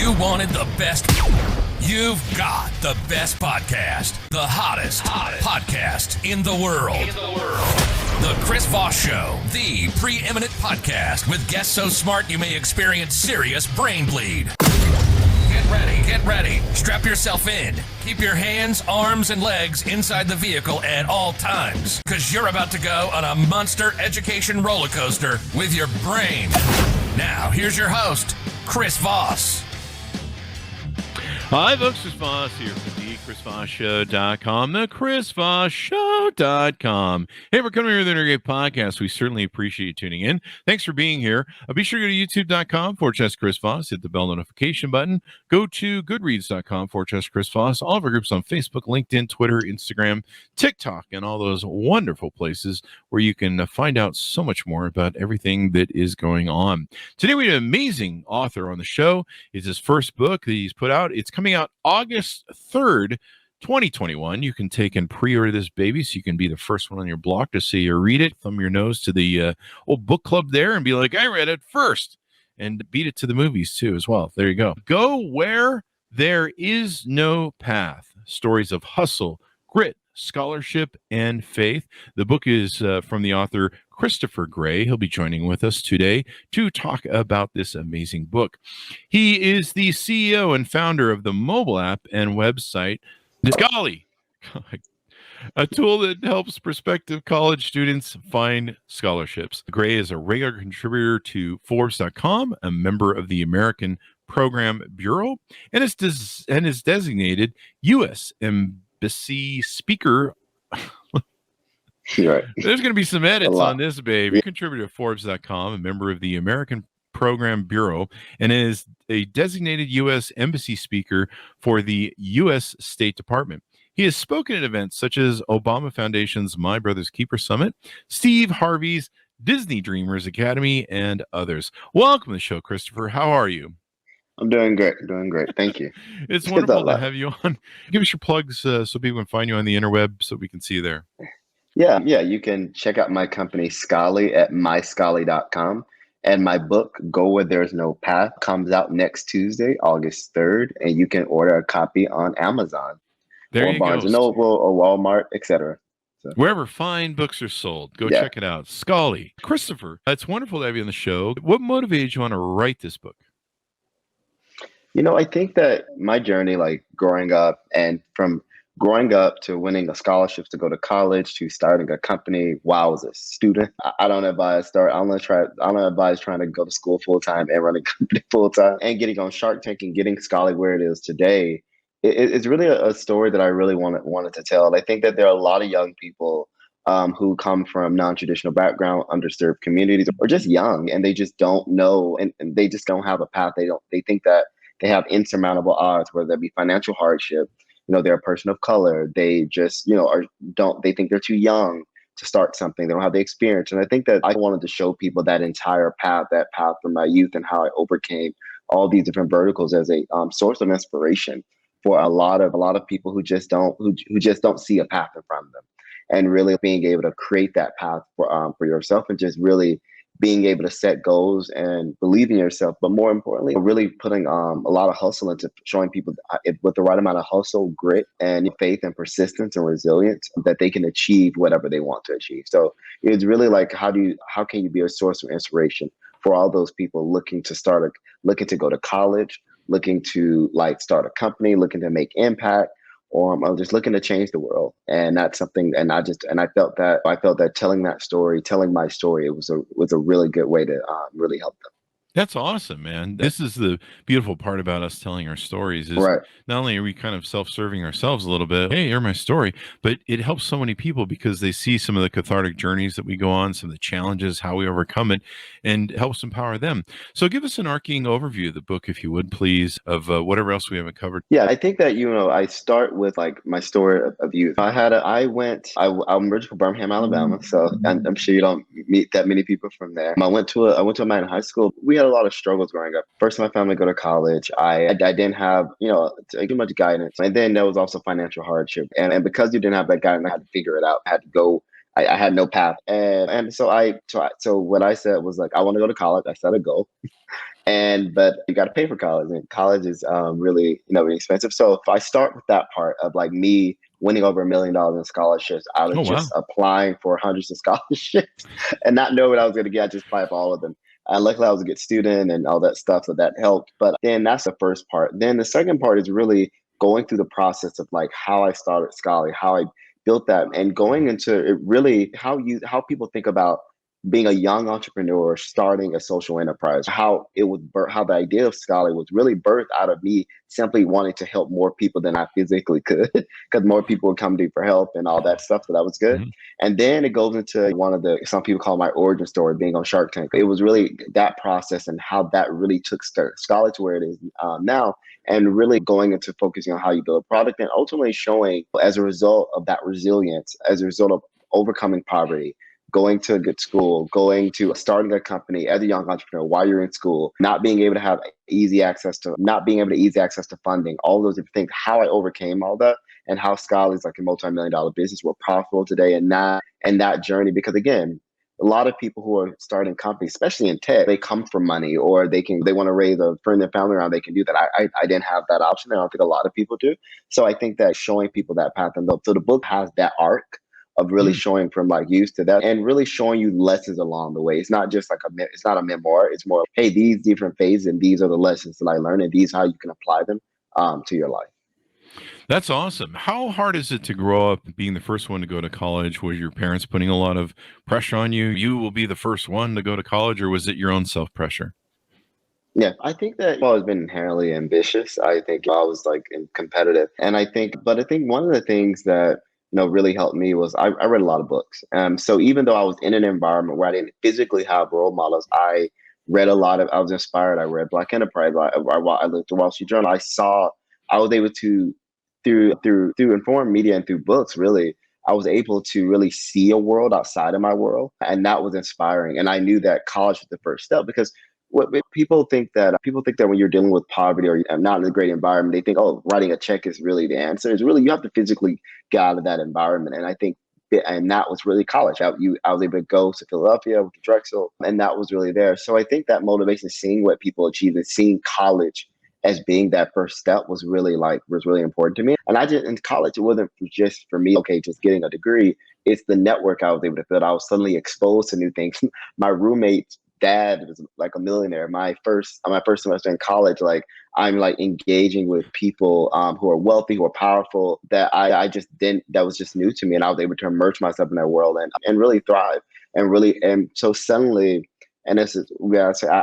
You wanted the best. You've got the best podcast. The hottest podcast in the world. The Chris Voss Show, the preeminent podcast with guests so smart you may experience serious brain bleed. Get ready. Strap yourself in. Keep your hands, arms, and legs inside the vehicle at all times, because you're about to go on a monster education roller coaster with your brain. Now, here's your host, Chris Voss. Hi, folks. Chris Voss here for the ChrisVossShow.com, the ChrisVossShow.com. Hey, we're coming here with the Intergate Podcast. We certainly appreciate you tuning in. Thanks for being here. Be sure to go to YouTube.com/Chris Voss. Hit the bell notification button. Go to Goodreads.com/Chris Voss. All of our groups on Facebook, LinkedIn, Twitter, Instagram, TikTok, and all those wonderful places where you can find out so much more about everything that is going on. Today, we have an amazing author on the show. It's his first book that he's put out. It's coming out August 3rd, 2021. You can take and pre-order this baby so you can be the first one on your block to see or read it. Thumb your nose to the old book club there and be like, I read it first. And beat it to the movies too as well. There you go. Go Where There Is No Path. Stories of hustle, grit, scholarship, and faith. The book is from the author Christopher Gray. He'll be joining with us today to talk about this amazing book. He is the CEO and founder of the mobile app and website Scholarly, a tool that helps prospective college students find scholarships. Gray is a regular contributor to Forbes.com, a member of the American Program Bureau, and is designated U.S. Embassy Speaker. Right. There's going to be some edits on this, baby. Contributor to Forbes.com, a member of the American Program Bureau, and is a designated U.S. Embassy Speaker for the U.S. State Department. He has spoken at events such as Obama Foundation's My Brother's Keeper Summit, Steve Harvey's Disney Dreamers Academy, and others. Welcome to the show, Christopher. How are you? I'm doing great. Thank you. It's wonderful to have you on. Give us your plugs so people can find you on the interweb so we can see you there. Yeah. You can check out my company, Scholarly, at myscholarly.com. And my book, Go Where There's No Path, comes out next Tuesday, August 3rd. And you can order a copy on Amazon or Barnes & Noble or Walmart, etc. So. Wherever fine books are sold, go check it out. Scholarly. Christopher, it's wonderful to have you on the show. What motivated you on to write this book? I think that my journey, like growing up to winning a scholarship to go to college, to starting a company while I was a student. I don't advise trying to go to school full time and run a company full time, and getting on Shark Tank and getting Scholarly where it is today. It's really a story that I really wanted to tell. And I think that there are a lot of young people who come from non-traditional background, underserved communities, or just young, and they just don't know, and they just don't have a path. They think that they have insurmountable odds, whether that be financial hardship. They're a person of color. They just, they think they're too young to start something. They don't have the experience. And I think that I wanted to show people that entire path, from my youth, and how I overcame all these different verticals as a source of inspiration for a lot of people who just don't see a path in front of them, and really being able to create that path for yourself, and just really being able to set goals and believe in yourself, but more importantly, really putting a lot of hustle into showing people with the right amount of hustle, grit, and faith, and persistence, and resilience, that they can achieve whatever they want to achieve. So it's really like, how can you be a source of inspiration for all those people looking to go to college, looking to start a company, looking to make impact, or I'm just looking to change the world. And that's something, and I felt that telling my story, it was a really good way to really help them. That's awesome, man. This is the beautiful part about us telling our stories is right. Not only are we kind of self-serving ourselves a little bit, hey, here's my story, but it helps so many people because they see some of the cathartic journeys that we go on, some of the challenges, how we overcome it, and helps empower them. So give us an arcing overview of the book, if you would, please, of whatever else we haven't covered. Yeah, I think that, I start with my story of youth. I'm originally from Birmingham, Alabama, so I'm sure you don't meet that many people from there. I went to a Manhattan high school. We had a lot of struggles growing up. First, my family go to college. I didn't have, too much guidance. And then there was also financial hardship. And because you didn't have that guidance, I had to figure it out. I had to go. I had no path. And so what I said was I want to go to college. I set a goal. but you got to pay for college, and college is really really expensive. So if I start with that part of like me winning over $1 million in scholarships out of Oh, wow. just applying for hundreds of scholarships and not know what I was going to get, I just applied for all of them. And luckily, I was a good student and all that stuff, so that helped. But then that's the first part. Then the second part is really going through the process of like how I started Scholarly, how I built that, and going into it really how people think about being a young entrepreneur starting a social enterprise, how it was how the idea of Scholarly was really birthed out of me simply wanting to help more people than I physically could, because more people would come to me for help and all that stuff. So that was good. Mhm. And then it goes into one of the, some people call my origin story, being on Shark Tank. It was really that process and how that really took Scholarly to where it is now, and really going into focusing on how you build a product and ultimately showing as a result of that resilience, as a result of overcoming poverty, going to a good school, going to starting a company as a young entrepreneur while you're in school, not being able to have not being able to easy access to funding, all those different things, how I overcame all that, and how Scholarly is like a multi-million-dollar business. We're profitable today, and that journey, because again, a lot of people who are starting companies, especially in tech, they come from money, or they want to raise a friend and family around. They can do that. I didn't have that option. I don't think a lot of people do. So I think that showing people that path, and so the book has that arc of really showing from like youth to that, and really showing you lessons along the way. It's not just like it's not a memoir. It's more, hey, these different phases, and these are the lessons that I learned, and these are how you can apply them to your life. That's awesome. How hard is it to grow up being the first one to go to college? Were your parents putting a lot of pressure on you? You will be the first one to go to college, or was it your own self-pressure? Yeah, I think that I've always been inherently ambitious. I think I was like competitive, and I think one of the things that really helped me was I read a lot of books. So even though I was in an environment where I didn't physically have role models, I read a lot of. I was inspired. I read Black Enterprise. I looked at Wall Street Journal. I was able to through informed media and through books, really. I was able to really see a world outside of my world, and that was inspiring. And I knew that college was the first step, because what people think that when you're dealing with poverty or not in a great environment, they think, oh, writing a check is really the answer. It's really, you have to physically get out of that environment. And I think, and that was really college. I was able to go to Philadelphia with Drexel, and that was really there. So I think that motivation, seeing what people achieve and seeing college as being that first step, was really important to me. And in college, it wasn't just for me, okay, just getting a degree. It's the network I was able to build. I was suddenly exposed to new things. My roommate's dad was like a millionaire. My first semester in college, like I'm like engaging with people who are wealthy, who are powerful, that I just didn't, that was just new to me. And I was able to immerse myself in that world and really thrive, and so suddenly, and this is,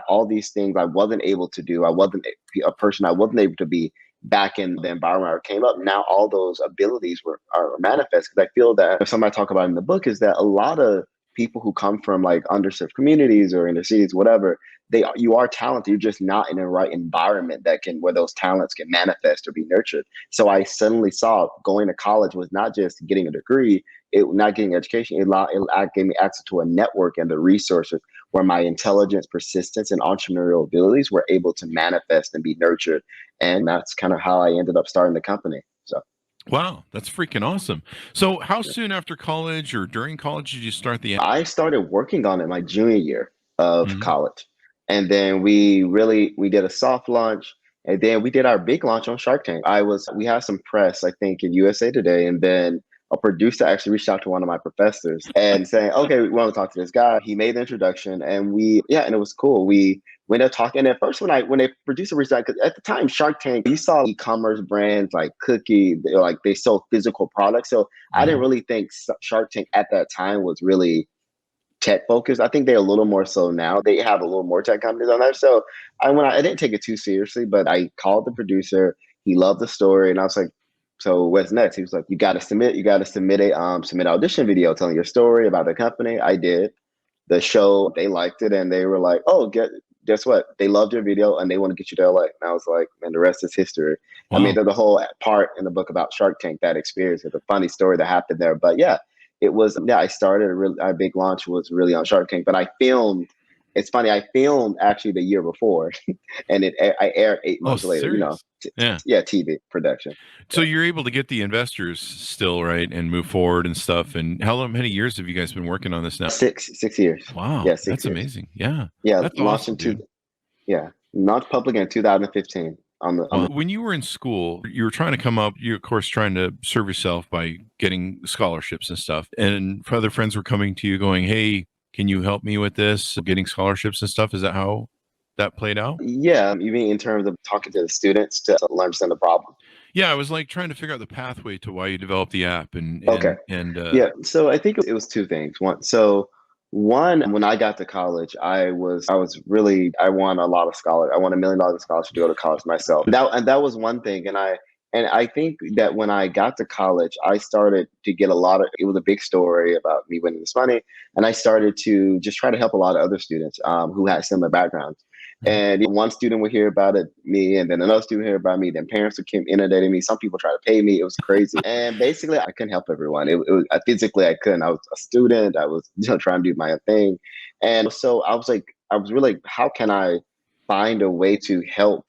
all these things I wasn't able to do. I wasn't a person. I wasn't able to be back in the environment where I came up. Now all those abilities are manifest, because I feel that something I talk about in the book is that a lot of people who come from like underserved communities or inner cities, whatever, you are talented. You're just not in the right environment where those talents can manifest or be nurtured. So I suddenly saw going to college was not just getting a degree, not getting education. It gave me access to a network and the resources where my intelligence, persistence, and entrepreneurial abilities were able to manifest and be nurtured. And that's kind of how I ended up starting the company. So. Wow, that's freaking awesome. So how soon after college or during college did you start the? I started working on it my junior year of Mhm. college. And then we did a soft launch, and then we did our big launch on Shark Tank. We had some press, I think, in USA Today, and then a producer actually reached out to one of my professors and saying, okay, we want to talk to this guy. He made the introduction, and and it was cool. We went up talking. And at first, when the producer reached out, because at the time, Shark Tank, you saw e-commerce brands like Cookie, they sold physical products. So I didn't really think Shark Tank at that time was really tech focused. I think they're a little more so now. They have a little more tech companies on there. So I didn't take it too seriously, but I called the producer. He loved the story, and I was like, so what's next? He was like, you got to submit an audition video telling your story about the company. I did. The show, they liked it, and they were like, oh, guess what? They loved your video, and they want to get you to LA. And I was like, man, the rest is history. Wow. I mean, there's a whole part in the book about Shark Tank, that experience. It's a funny story that happened there. But yeah, I started our big launch was really on Shark Tank, but it's funny, I filmed actually the year before and I aired 8 months later, Serious? Yeah. TV production. So you're able to get the investors still, right, and move forward and stuff. And many years have you guys been working on this now? 6 years. Wow. Yeah, 6 That's years. amazing. Yeah. Yeah. That's Launched awesome, dude. yeah. Launched public in 2015. When you were in school, you were trying to come up, you of course trying to serve yourself by getting scholarships and stuff. And other friends were coming to you going, hey, can you help me with this? Getting scholarships and stuff. Is that how that played out? Yeah, you mean in terms of talking to the students to understand the problem? Yeah, I was like trying to figure out the pathway to why you developed the app Okay. Yeah. So I think it was two things. One, when I got to college, I won a lot of scholarship. I won $1 million in scholarship to go to college myself. That was one thing. And I think that when I got to college, I started to get it was a big story about me winning this money. And I started to just try to help a lot of other students who had similar backgrounds. And one student would hear about it, me, and then another student would hear about me. Then parents would keep inundating me. Some people tried to pay me. It was crazy. And basically, I couldn't help everyone. Physically, I couldn't. I was a student. I was trying to do my own thing. And so I was really, how can I find a way to help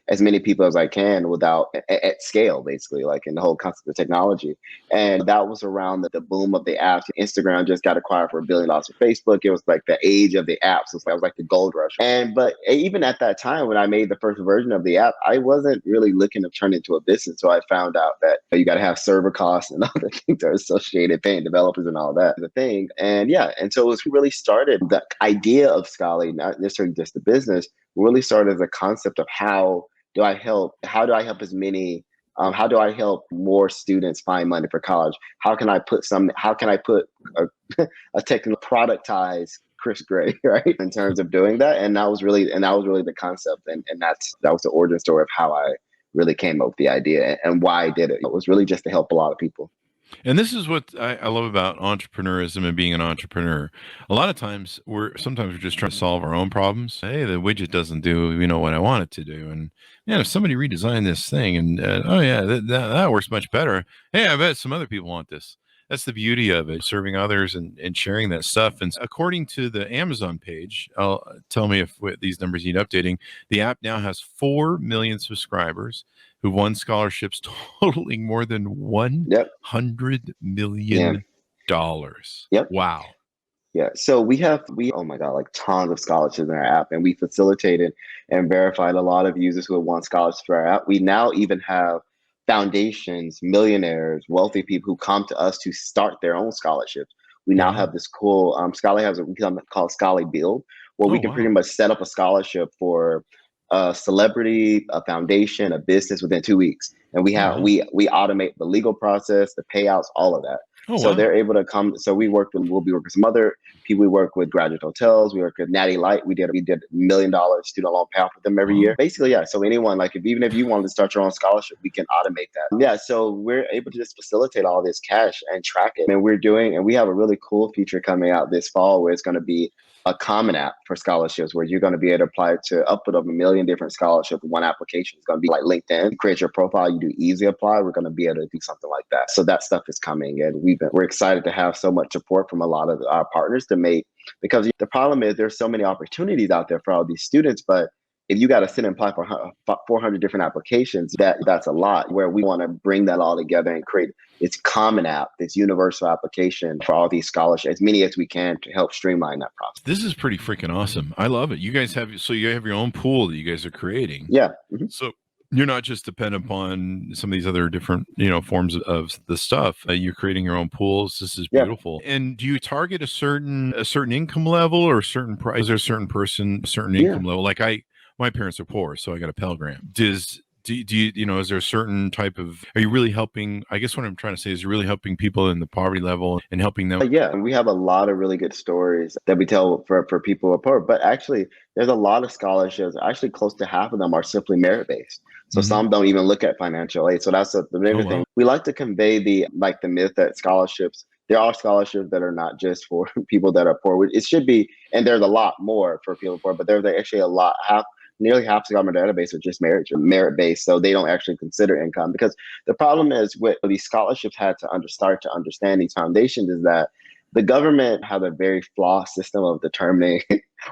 as many people as I can without at scale, basically, like in the whole concept of technology. And that was around the boom of the apps. Instagram just got acquired for $1 billion for Facebook. It was like the age of the apps. It was like the gold rush. But even at that time, when I made the first version of the app, I wasn't really looking to turn it into a business. So I found out that you got to have server costs and other things that are associated, paying developers and all that, the thing. And so it was really started, the idea of Scholly, not necessarily just the business, really started as a concept of how do I help more students find money for college? How can I put a technical productize Chris Gray, right? In terms of doing that. And that was really the concept. And that was the origin story of how I really came up with the idea and why I did it. It was really just to help a lot of people. And this is what I love about entrepreneurism and being an entrepreneur. A lot of times we're just trying to solve our own problems. Hey, the widget doesn't do, what I want it to do. And if somebody redesigned this thing and, that works much better. Hey, I bet some other people want this. That's the beauty of it, serving others and sharing that stuff. And according to the Amazon page, tell me if these numbers need updating. The app now has 4 million subscribers who won scholarships totaling more than $100 million. Yep. Wow. Yeah. So we oh my God, like tons of scholarships in our app, and we facilitated and verified a lot of users who have won scholarships for our app. We now even have foundations, millionaires, wealthy people who come to us to start their own scholarships. We now have this cool, Scholly has what we call Scholly Build, where we can pretty much set up a scholarship for a celebrity, a foundation, a business within 2 weeks. And we automate the legal process, the payouts, all of that. They're able to come. So we'll be working with some other people. We work with Graduate Hotels. We work with Natty Light. We did $1 million student loan payoff with them every year. Basically, yeah. So anyone, even if you wanted to start your own scholarship, we can automate that. Yeah. So we're able to just facilitate all this cash and track it. And we have a really cool feature coming out this fall where it's going to be a common app for scholarships where you're going to be able to apply to upward of 1 million different scholarships. One application is going to be like LinkedIn. You create your profile, you do easy apply. We're going to be able to do something like that. So that stuff is coming, and we're excited to have so much support from a lot of our partners because the problem is there's so many opportunities out there for all these students, but if you got to sit and apply for 400 different applications, that's a lot, where we want to bring that all together and create this common app, this universal application for all these scholarships, as many as we can, to help streamline that process. This is pretty freaking awesome. I love it. You guys have your own pool that you guys are creating. Yeah. Mm-hmm. So you're not just dependent upon some of these other different, forms of the stuff. You're creating your own pools. This is beautiful. Yeah. And do you target a certain income level or a certain price? Is there a certain income level? Like my parents are poor, so I got a Pell Grant. Do you, is there a certain type of, are you really helping, I guess what I'm trying to say is you're really helping people in the poverty level and helping them? Yeah, and we have a lot of really good stories that we tell for people who are poor, but actually there's a lot of scholarships, actually close to half of them are simply merit-based. So some don't even look at financial aid. So that's the main thing. We like to convey the myth that scholarships, there are scholarships that are not just for people that are poor. It should be, and there's a lot more for people poor, but there's actually a lot, nearly half the government database are just merit-based, so they don't actually consider income. Because the problem is with these scholarships had to start to understand these foundations is that the government has a very flawed system of determining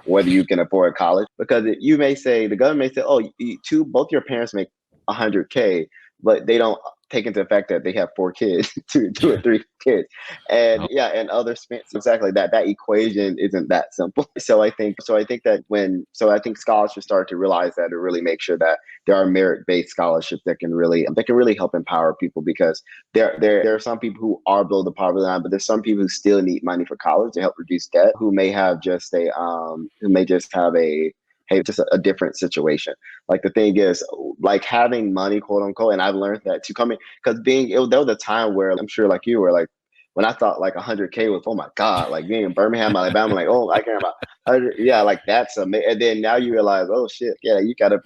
whether you can afford college. Because the government may say, oh, both your parents make $100K, but they don't take into the fact that they have 4 kids, two or three kids, and Oh, and other expenses. Exactly, that equation isn't that simple. So I think scholars should start to realize that and really make sure that there are merit-based scholarships that can really help empower people, because there are some people who are below the poverty line, but there's some people who still need money for college to help reduce debt, who may have just a who may just have a hey, just a different situation. Like the thing is, like having money, quote unquote, and I've learned that to come in, because there was a time where I'm sure like you were like, when I thought like 100K was, oh my God, like being in Birmingham, Alabama, like, oh, I care about 100. Yeah, like that's amazing. And then now you realize, oh shit, yeah, you got to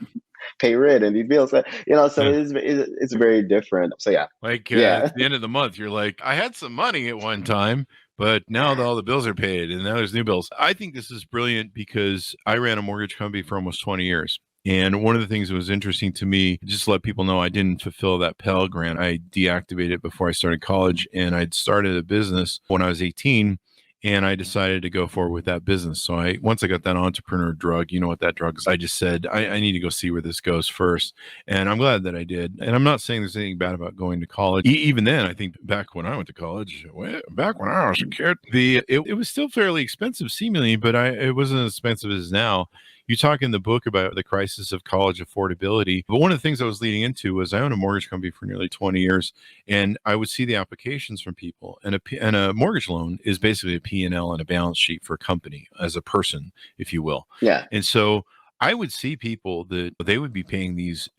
pay rent and these bills. So, so yeah. it's very different. So yeah, Like yeah. at the end of the month, you're like, I had some money at one time, but now all the bills are paid and now there's new bills. I think this is brilliant because I ran a mortgage company for almost 20 years. And one of the things that was interesting to me, just to let people know, I didn't fulfill that Pell Grant. I deactivated it before I started college, and I'd started a business when I was 18, and I decided to go forward with that business. So once I got that entrepreneur drug, you know what that drug is, I just said, I need to go see where this goes first. And I'm glad that I did. And I'm not saying there's anything bad about going to college. Even then, I think back when I went to college, back when I was a kid, it was still fairly expensive seemingly, but it wasn't as expensive as now. You talk in the book about the crisis of college affordability. But one of the things I was leading into was I owned a mortgage company for nearly 20 years, and I would see the applications from people. And a mortgage loan is basically a P&L and a balance sheet for a company as a person, if you will. Yeah. And so I would see people that they would be paying these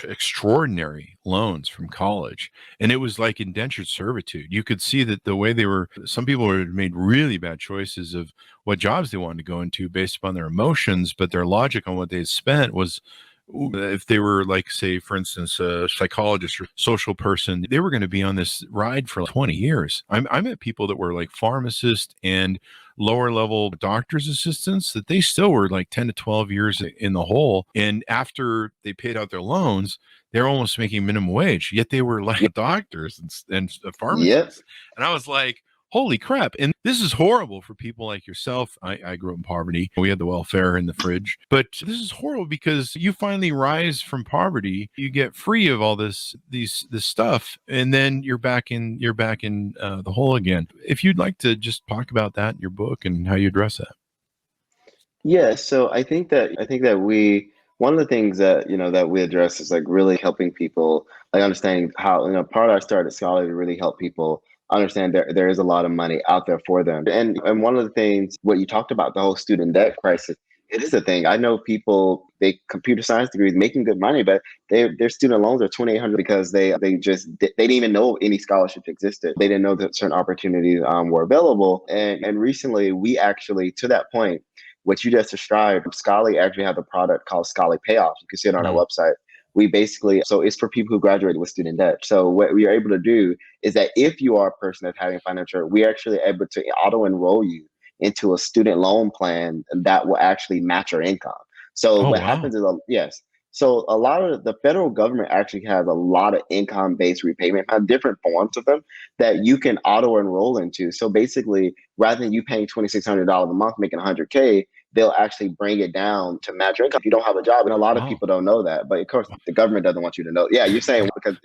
extraordinary loans from college, and it was like indentured servitude. You could see that the way some people had made really bad choices of what jobs they wanted to go into based upon their emotions, but their logic on what they had spent was, if they were like, say, for instance, a psychologist or social person, they were going to be on this ride for like 20 years. I met people that were like pharmacists and lower level doctor's assistants that they still were like 10 to 12 years in the hole. And after they paid out their loans, they're almost making minimum wage, yet they were like doctors and Yep. pharmacists. And I was like, holy crap. And this is horrible for people like yourself. I grew up in poverty. We had the welfare in the fridge, but this is horrible because you finally rise from poverty. You get free of all this stuff, and then you're back in the hole again. If you'd like to just talk about that in your book and how you address that. Yeah, so I think that one of the things that that we address is like really helping people like understanding how part of our start at Scholar to really help people understand there is a lot of money out there for them. And one of the things what you talked about, the whole student debt crisis, it is a thing. I know people, they computer science degrees making good money, but their student loans are 2,800 because they didn't even know any scholarships existed. They didn't know that certain opportunities were available. And recently we actually, to that point, what you just described, Scholly actually have a product called Scholly Payoffs. You can see it on our website. We basically, so it's for people who graduated with student debt. So what we are able to do is that if you are a person that's having financial, we're actually able to auto enroll you into a student loan plan that will actually match your income. So Oh, what wow. happens is, yes. So a lot of the federal government actually has a lot of income-based repayment, different forms of them that you can auto enroll into. So basically, rather than you paying $2,600 a month, making 100K, they'll actually bring it down to match your income if you don't have a job. And a lot of Oh, people don't know that. But of course, the government doesn't want you to know. Yeah, you're saying because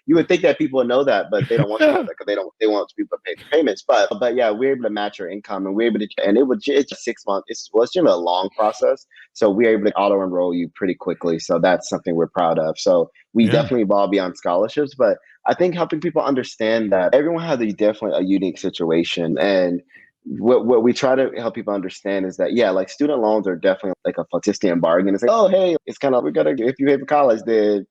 you would think that people would know that, but they don't want you to know that because they want people to pay the payments. But yeah, we're able to match your income, and we're able to, and it's just 6 months. It's generally a long process. So we're able to auto enroll you pretty quickly. So that's something we're proud of. So we yeah. definitely evolve beyond scholarships, but I think helping people understand that everyone has definitely a unique situation. And what we try to help people understand is that, yeah, like student loans are definitely like a Faustian bargain. It's like, oh, hey, it's kind of, if you pay for college, then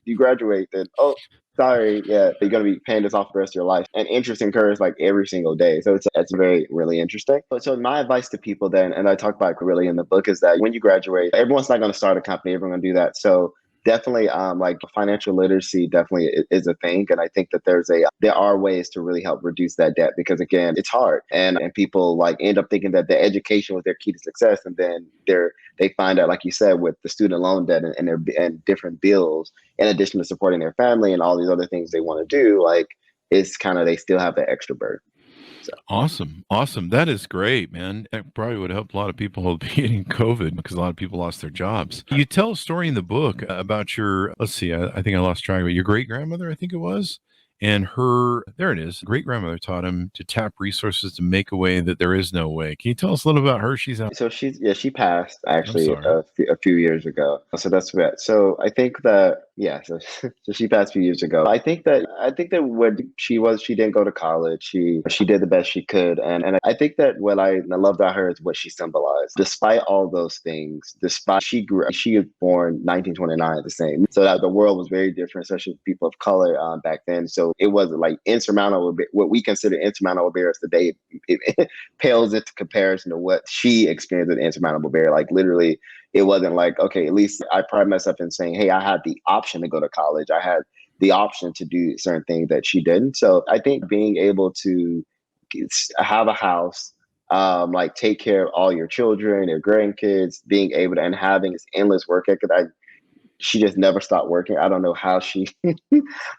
you graduate, then, oh, sorry, yeah, you're going to be paying this off the rest of your life. And interest incurs like every single day. So it's very, really interesting. So my advice to people then, and I talk about it really in the book, is that when you graduate, everyone's not going to start a company. Everyone's going to do that. So definitely like financial literacy definitely is a thing, and I think that there are ways to really help reduce that debt, because again, it's hard, and people like end up thinking that the education was their key to success, and then they find out, like you said, with the student loan debt and different bills in addition to supporting their family and all these other things they want to do, like it's kind of, they still have that extra burden. Awesome. That is great, man. That probably would help a lot of people getting COVID because a lot of people lost their jobs. You tell a story in the book about your, let's see, I think I lost track of it. Your great grandmother, I think it was. And there it is. Great grandmother taught him to tap resources to make a way that there is no way. Can you tell us a little about her? She's out. So she passed actually sorry. a few years ago. So that's what. So I think that so she passed a few years ago. I think that when she didn't go to college. She did the best she could, and I think that what I loved about her is what she symbolized. Despite all those things, she was born 1929, the same. So that the world was very different, especially with people of color back then. So it wasn't like insurmountable. What we consider insurmountable barriers today, it pales into comparison to what she experienced with insurmountable barrier. Like literally, it wasn't like, okay, at least I pride myself in saying, hey, I had the option to go to college. I had the option to do certain things that she didn't. So I think being able to have a house, like take care of all your children, your grandkids, being able to, and having this endless work ethic. She just never stopped working. I don't know how she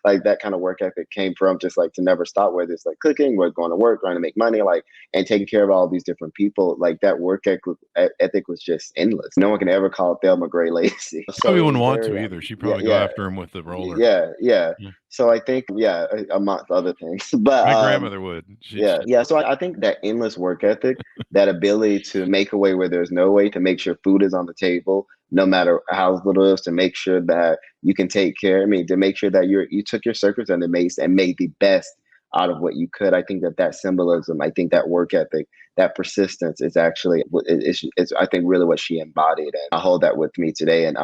like that kind of work ethic came from, just like to never stop, whether it's like cooking, whether going to work, trying to make money, like, and taking care of all these different people. Like that work ethic was just endless. No one can ever call Thelma Gray lazy. So Probably wouldn't want to either. She'd probably go after him with the roller. Yeah. So I think, amongst other things, but my grandmother would. So I think that endless work ethic, that ability to make a way where there's no way, to make sure food is on the table, no matter how little it is, to make sure that you can take care. I mean, to make sure that you took your circumstances and made the best out of what you could. I think that symbolism, I think that work ethic, that persistence is actually, it's I think really what she embodied. And I hold that with me today. And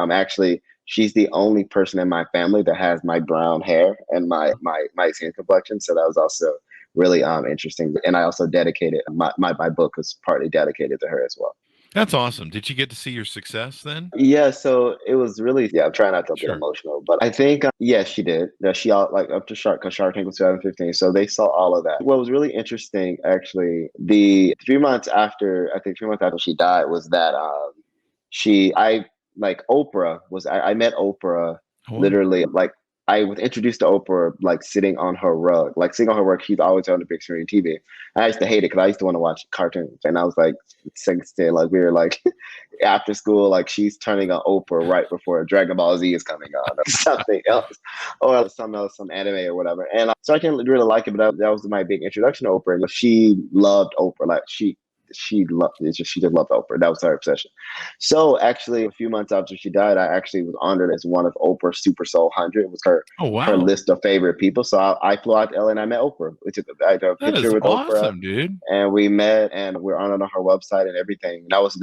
she's the only person in my family that has my brown hair and my skin complexion. So that was also really interesting. And I also dedicated, my book was partly dedicated to her as well. That's awesome. Did you get to see your success then? Yeah, so it was really, I'm trying not to get emotional, but I think, she did. That she all like up to Shark Tank was 2015. So they saw all of that. What was really interesting, actually, the 3 months after she died, was that I met Oprah literally, like, I was introduced to Oprah like sitting on her rug. She's always on the big screen TV. I used to hate it because I used to want to watch cartoons, and I was like 16, like we were like after school, like she's turning on Oprah right before Dragon Ball Z is coming on, or something else, or some anime or whatever. And so I didn't really like it, but that was my big introduction to Oprah. And she loved Oprah, like she loved it. She just loved Oprah. That was her obsession. So actually, a few months after she died, I actually was honored as one of Oprah's Super Soul 100. It was her list of favorite people. So I flew out to LA and I met Oprah. I took a picture with awesome, Oprah, dude. And we met, and we're honored on her website and everything. And I was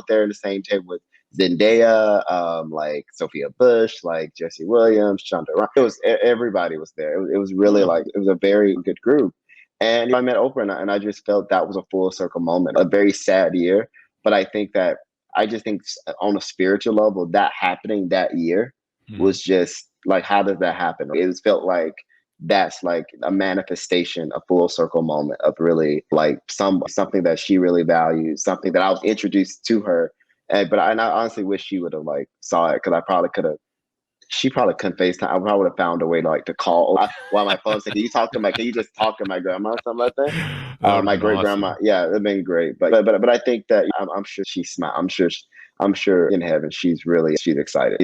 there in the same table with Zendaya, like Sophia Bush, like Jesse Williams, Shonda Rhimes. Everybody was there. It was really it was a very good group. And I met Oprah, and I just felt that was a full circle moment. A very sad year, but I think on a spiritual level, that happening that year was just like, how does that happen? It felt like that's like a manifestation, a full circle moment of really like something that she really values, something that I was introduced to her. But I honestly wish she would have like saw it, because I probably could have. She probably couldn't FaceTime. I probably would have found a way to call while my phone said, can you just talk to my grandma or something like that? My great grandma. Yeah, it'd been great. But I think that I'm sure she's smart. I'm sure in heaven she's excited.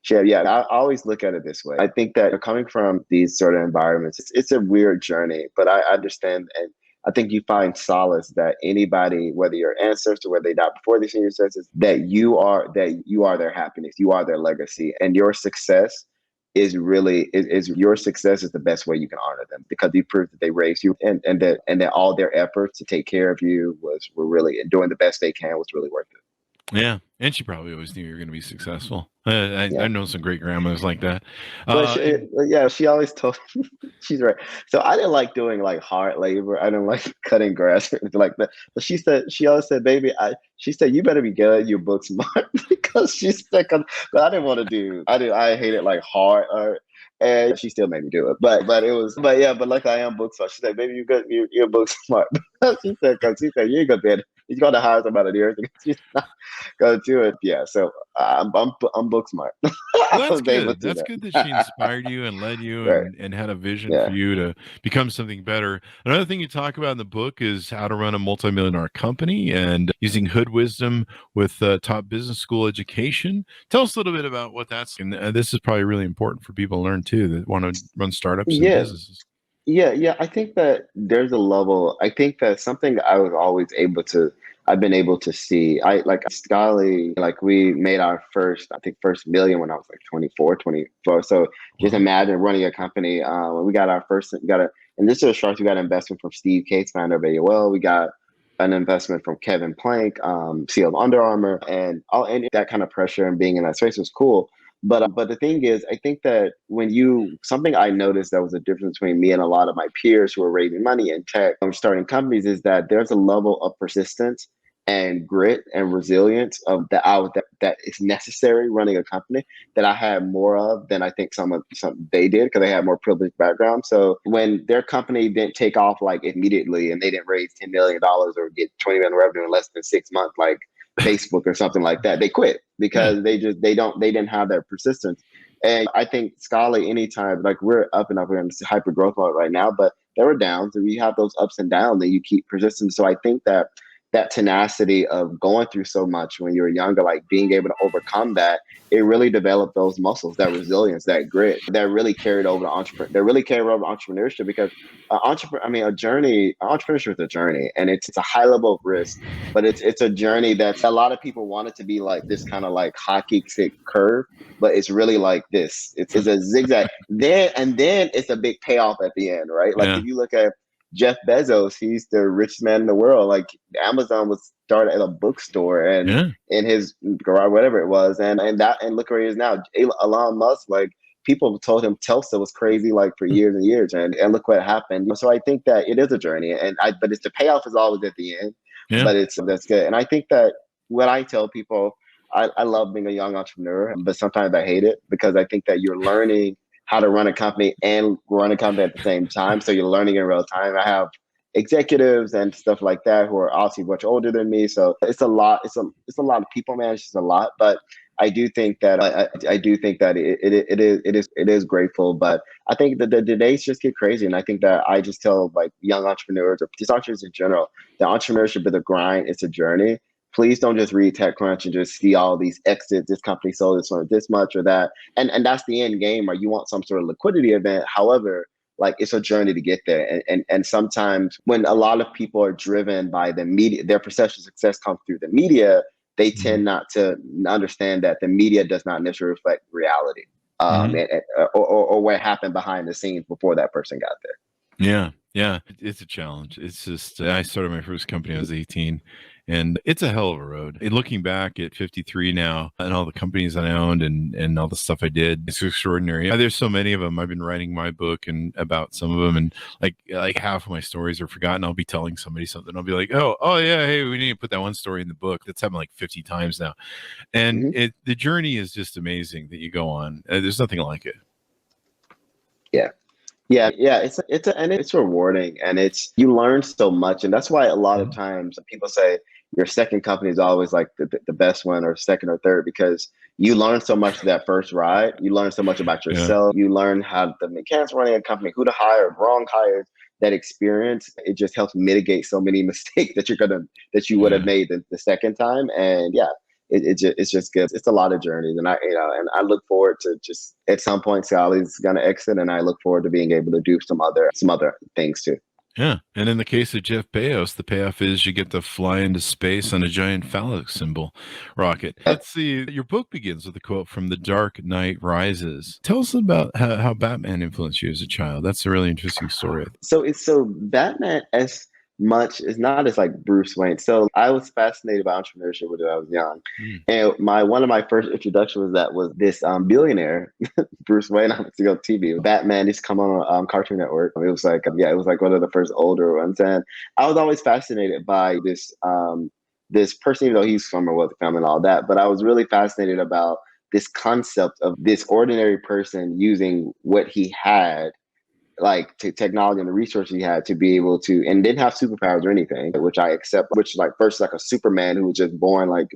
I always look at it this way. I think that coming from these sort of environments, it's a weird journey, but I understand, and I think you find solace that anybody, whether your ancestor, whether they died before these senior citizens, that you are their happiness, you are their legacy, and your success is your success is the best way you can honor them, because you proved that they raised you, and that all their efforts to take care of you were really, and doing the best they can was really worth it. Yeah, and she probably always knew you were going to be successful. I know some great grandmas like that. She always told. She's right. So I didn't like doing like hard labor. I didn't like cutting grass or anything like that. But she always said, "Baby," she said, "You better be good. You book smart," because she said, but I didn't want to do. I hated like hard art. And she still made me do it, but like I am book smart. She said, "Baby, you good? You're book smart." She said, "You ain't gonna be able he's going to hire somebody there. He's not going to do it. Yeah. So I'm book smart. Well, I that's was able good. to do That's that. good that she inspired you and led you Right. and had a vision for Yeah. you to become something better. Another thing you talk about in the book is how to run a multi-million-dollar company and using hood wisdom with top business school education. Tell us a little bit about what that's, and this is probably really important for people to learn too that want to run startups and Yeah. businesses. Yeah. I think that there's a level. I think that something I was always able to. I've been able to see. I like Scally. Like we made our first million when I was like 24, 24. So just Wow. imagine running a company. When we got our first, and this is a start. We got an investment from Steve Cates, founder of AOL. We got an investment from Kevin Plank, CEO of Under Armour, and that kind of pressure and being in that space was cool. But the thing is, I think that something I noticed that was a difference between me and a lot of my peers who are raising money in tech or starting companies is that there's a level of persistence and grit and resilience of that is necessary running a company that I had more of than I think some they did because they had more privileged background. So when their company didn't take off like immediately and they didn't raise $10 million or get 20 million revenue in less than 6 months, like Facebook or something like that, they quit because they didn't have that persistence. And I think Scala, anytime, like we're up and up, we're in this hyper growth mode right now, but there were downs and we have those ups and downs and you keep persisting. So I think that tenacity of going through so much when you're younger, like being able to overcome that, it really developed those muscles, that resilience, that grit that really carried over to entrepreneurship because entrepreneurship is a journey and it's a high level of risk, but it's a journey that a lot of people want it to be like this kind of like hockey stick curve, but it's really like this. It's a zigzag. Then it's a big payoff at the end, right? Like if you look at Jeff Bezos, he's the richest man in the world. Like Amazon was started at a bookstore and in his garage, whatever it was, and look where he is now. Elon Musk, like people told him Tesla was crazy, like for years and years, and look what happened. So I think that it is a journey, but it's the payoff is always at the end. Yeah. But that's good, and I think that what I tell people, I love being a young entrepreneur, but sometimes I hate it because I think that you're learning how to run a company and run a company at the same time. So you're learning in real time. I have executives and stuff like that who are obviously much older than me. So it's a lot. It's a lot of people manage. It's a lot, but I do think that I do think that it is grateful. But I think that the days just get crazy, and I think that I just tell like young entrepreneurs or just entrepreneurs in general, the entrepreneurship is a grind. It's a journey. Please don't just read TechCrunch and just see all these exits. This company sold this much or that, and that's the end game. Or you want some sort of liquidity event. However, like it's a journey to get there, and sometimes when a lot of people are driven by the media, their perception of success comes through the media. They tend not to understand that the media does not necessarily reflect reality, or what happened behind the scenes before that person got there. Yeah, it's a challenge. It's just I started my first company when I was 18, and it's a hell of a road. And looking back at 53 now, and all the companies that I owned and all the stuff I did, it's extraordinary. There's so many of them. I've been writing my book and about some of them, and like half of my stories are forgotten. I'll be telling somebody something. I'll be like, oh yeah, hey, we need to put that one story in the book. That's happened like 50 times now, and the journey is just amazing that you go on. There's nothing like it. Yeah. It's rewarding, and you learn so much, and that's why a lot of times people say your second company is always like the best one, or second or third, because you learn so much that first ride. You learn so much about yourself. You learn how the mechanics of running a company, who to hire, wrong hires. That experience, it just helps mitigate so many mistakes that you would have made the second time, and it's just good. It's a lot of journeys, and I look forward to just at some point Sally's gonna exit, and I look forward to being able to do some other things too. Yeah, and in the case of Jeff Bezos, the payoff is you get to fly into space on a giant phallic symbol rocket. Let's see. Your book begins with a quote from The Dark Knight Rises. Tell us about how Batman influenced you as a child. That's a really interesting story. So Batman as much is not as like Bruce Wayne. So I was fascinated by entrepreneurship when I was young, and one of my first introductions was this billionaire Bruce Wayne on TV. Batman used to come on Cartoon Network. It was like one of the first older ones, and I was always fascinated by this person, even though he's from a wealthy family and all that. But I was really fascinated about this concept of this ordinary person using what he had, like technology and the resources he had to be able to, and didn't have superpowers or anything, which I accept, which like versus like a Superman who was just born like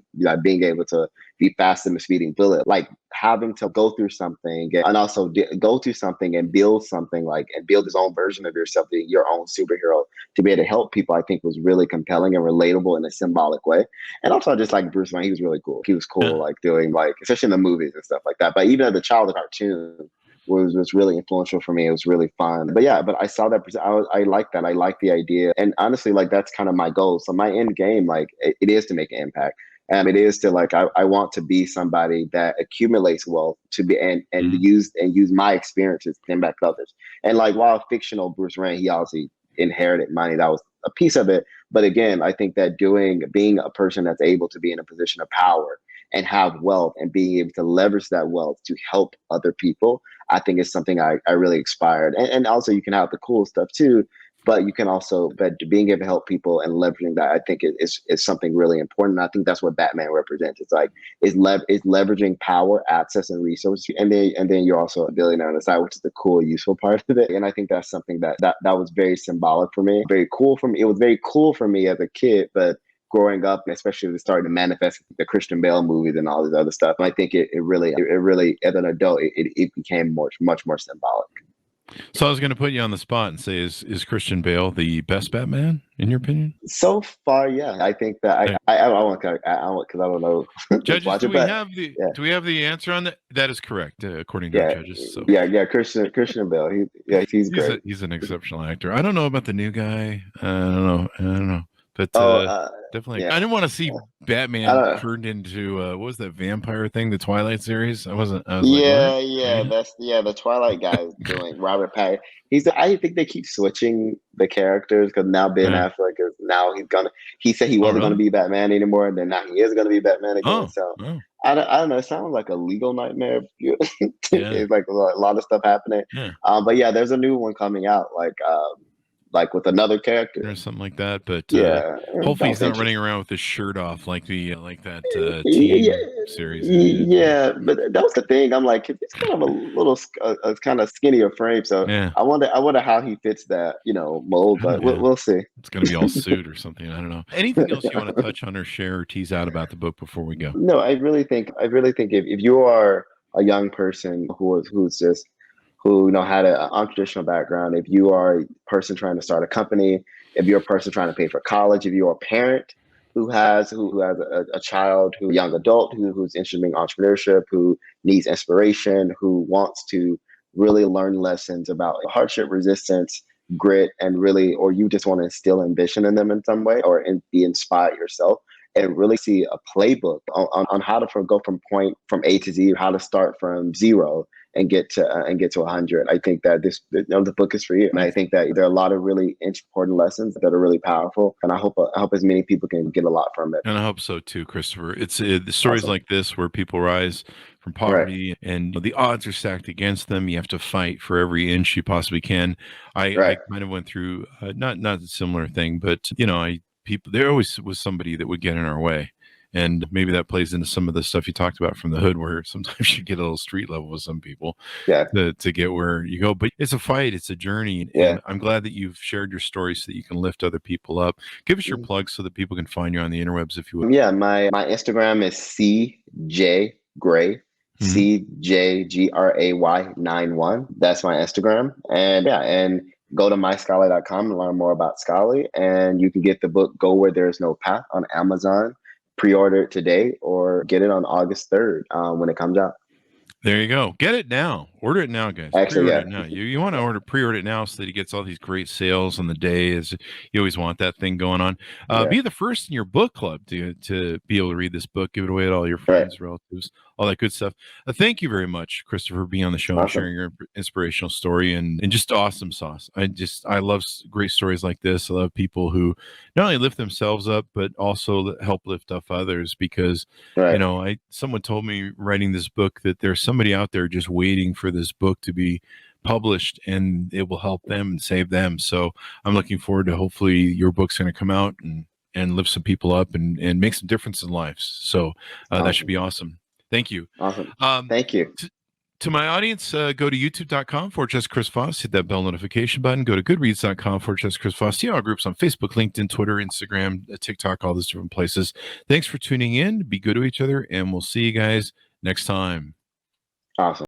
being able to be faster than a speeding bullet, like having to go through something and also go through something and build something like, and build his own version of yourself, your own superhero to be able to help people, I think was really compelling and relatable in a symbolic way. And also just like Bruce Wayne, he was really cool. He was cool, like doing like, especially in the movies and stuff like that. But even as a child, the cartoon was really influential for me. It was really fun. But yeah, but I saw that. I like that. I like the idea. And honestly, like that's kind of my goal. So my end game, like it is to make an impact. And it is to like, I want to be somebody that accumulates wealth to be and use my experiences to impact others. And like while fictional Bruce Wayne, he obviously inherited money. That was a piece of it. But again, I think that being a person that's able to be in a position of power and have wealth and being able to leverage that wealth to help other people, I think is something I really aspired. And also you can have the cool stuff too, but you can also, but being able to help people and leveraging that, I think is something really important. And I think that's what Batman represents. It's like, is leveraging power, access, and resources. And then you're also a billionaire on the side, which is the cool, useful part of it. And I think that's something that was very symbolic for me, very cool for me. It was very cool for me as a kid, but growing up, and especially as it started to manifest the Christian Bale movies and all this other stuff, I think it really, as an adult, it became much more symbolic. So I was going to put you on the spot and say, is Christian Bale the best Batman in your opinion? So far, yeah. I think that I don't because I don't know. Judges, do we have the answer on that? That is correct, according to our judges. So. Yeah. Christian Bale. He's great. He's an exceptional actor. I don't know about the new guy. I don't know. But definitely, I didn't want to see Batman turned into what was that vampire thing? The Twilight series. I was that's the Twilight guy is doing Robert Pattinson. I think they keep switching the characters because now Ben Affleck he said he wasn't going to be Batman anymore, and then now he is going to be Batman again. I don't know. It sounds like a legal nightmare. It's like a lot of stuff happening. Yeah. But yeah, there's a new one coming out. Like with another character or something like that, but hopefully he's not running around with his shirt off like that team series. Yeah, but that was the thing. I'm like, it's kind of a little kind of skinnier frame, so I wonder how he fits that mold. But we'll see. It's going to be all suit or something. I don't know. Anything else you want to touch on or share or tease out about the book before we go? No, I really think if you are a young person who's just who had an untraditional background, if you are a person trying to start a company, if you're a person trying to pay for college, if you're a parent who has a child, a young adult who's interested in entrepreneurship, who needs inspiration, who wants to really learn lessons about hardship resistance, grit, and really, or you just want to instill ambition in them in some way or be inspired yourself, and really see a playbook on how to go from A to Z, how to start from zero and get to 100. I think that the book is for you, and I think that there are a lot of really important lessons that are really powerful, and I hope as many people can get a lot from it. And I hope so too, Christopher. It's the stories like this where people rise from poverty, and the odds are stacked against them. You have to fight for every inch you possibly can. I kind of went through not a similar thing, but there always was somebody that would get in our way. And maybe that plays into some of the stuff you talked about from the hood, where sometimes you get a little street level with some people to get where you go. But it's a fight. It's a journey. And I'm glad that you've shared your story so that you can lift other people up. Give us your plug so that people can find you on the interwebs, if you would. Yeah, my Instagram is CJ Gray, CJGRAY 91. That's my Instagram. And go to myscholarly.com and learn more about Scholarly. And you can get the book Go Where There Is No Path on Amazon. Pre-order it today or get it on August 3rd when it comes out. There you go. Get it now. Order it now, guys. Actually, it now. You want to pre-order it now so that he gets all these great sales on the day. As you always want that thing going on. Be the first in your book club to be able to read this book. Give it away to all your friends, relatives, all that good stuff. Thank you very much, Christopher, for being on the show and sharing your inspirational story and just awesome sauce. I love great stories like this. I love people who not only lift themselves up, but also help lift up others because, someone told me writing this book that there's somebody out there just waiting for this book to be published and it will help them and save them. So I'm looking forward to hopefully your book's going to come out and lift some people up and make some difference in lives. So that should be awesome. Thank you. Awesome. Thank you. To my audience, go to youtube.com/Chris Voss. Hit that bell notification button. Go to goodreads.com/Chris Voss. See our groups on Facebook, LinkedIn, Twitter, Instagram, TikTok, all those different places. Thanks for tuning in. Be good to each other, and we'll see you guys next time. Awesome.